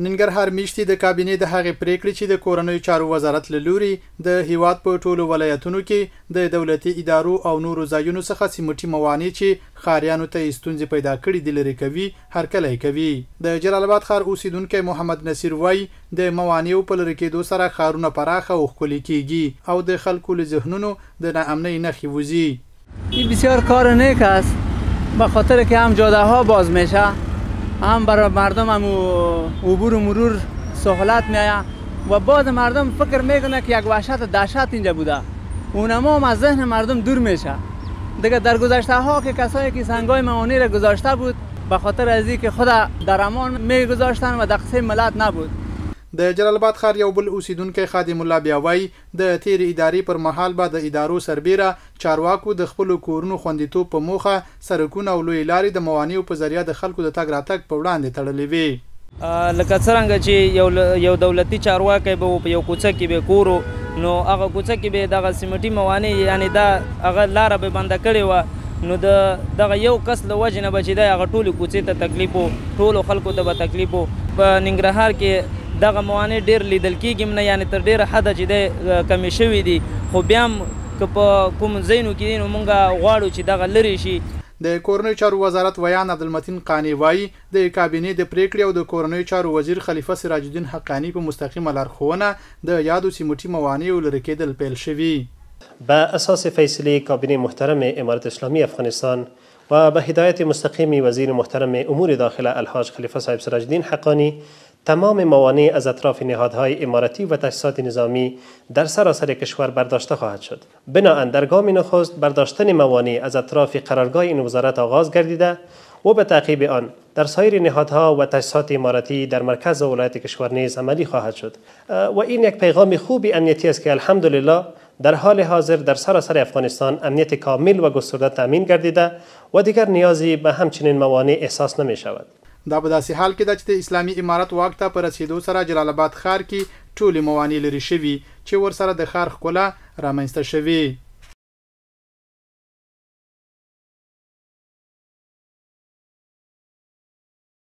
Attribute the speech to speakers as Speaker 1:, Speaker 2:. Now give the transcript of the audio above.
Speaker 1: ننګرهار میشتي د کابینې د هغې پریکړې چې د کورنیو چارو وزارت له لوري د هیواد په ټولو ولایتونو کې د دولتي ادارو او نورو ځایونو څخه سیمټي موانع چې ښاریانو ته ستونزې پیدا کړي دي لرې کوي هرکلی کوي. د جلال آباد ښار اوسیدونکی محمد نصیر وایي د موانعو په لرې کېدو سره ښارونه پراخه او ښکلي کیږي او د خلکو له ذهنونو د ناامنۍ نښې وځي.
Speaker 2: این بسیار کار نیک است به خاطر که هم جاده ها باز میشه، هم برای مردم هم عبور و مرور سهولت میآید و بعض مردم فکر میکنه که یک وحشت دهشت اینجا بوده، اونما هم از ذهن مردم دور میشه. دیگه در گذشته ها که کسایی که سنگای موانع را گذاشته بود به خاطر از اینکه خود در امان میگذاشتن و دقیقه ملت نبود.
Speaker 1: د جلال آباد ښار یو بل اوسیدونکی خادم الله بیا وایي د تیر ادارې پر مهال به د ادارو سربیره چارواکو د خپلو کورونو خوندیتوب په موخه سړکونه او لویې لارې د موانعو په ذریعه د خلکو د تګ راتګ په وړاندې تړلې وي.
Speaker 3: لکه څرنګه چې یو دولتي چارواکی به په یو کوڅه کې به کورو، نو هغه کوڅه کې به دغه سیمټي موانع یعنی دا هغه لاره به بنده کړې وه، نو دغه یو کس له وجې نه به چې دی هغه ټولې کوڅې ته تکلیف و، ټولو خلکو ته به تکلیف و. په ننګرهار کې دغه موانع ډېر لیدل کېږي نه، یعنی تر ډېره حده چې دی کمې شوي دي، خو بیا هم که په کوم ځایونو کې دي نو موږ غواړو چې دغه لرې شي.
Speaker 1: د کورنیو چارو وزارت ویان عبدالمتین قانی وایي د کابینې د پریکړې او د کورنیو چارو وزیر خلیفه سراج الدین حقانی په مستقیمه لارښوونه د یادو سیمټي موانعو لرې کېدل پیل شوي.
Speaker 4: به اساس فیصله کابینه محترم امارت اسلامی افغانستان و به هدایت مستقیم وزیر محترم امور داخله الحاج خلیفه صاحب سراج الدین حقانی، تمام موانع از اطراف نهادهای اماراتی و تاسیسات نظامی در سراسر کشور برداشته خواهد شد. بنابراین در گام نخست برداشتن موانع از اطراف قرارگاه این وزارت آغاز گردیده و به تعقیب آن در سایر نهادها و تاسیسات اماراتی در مرکز و ولایت کشور نیز عملی خواهد شد و این یک پیغام خوب امنیتی است که الحمدلله در حال حاضر در سراسر افغانستان امنیت کامل و گسترده تامین گردیده و دیگر نیازی به همچنین موانع احساس نمی شود.
Speaker 1: دا په داسې حال کې ده چې د اسلامي امارت واک ته په رسیدو سره جلال آباد ښار کې ټولې موانع لرې شوي چې ورسره د ښار ښکلا رامنځته شوې.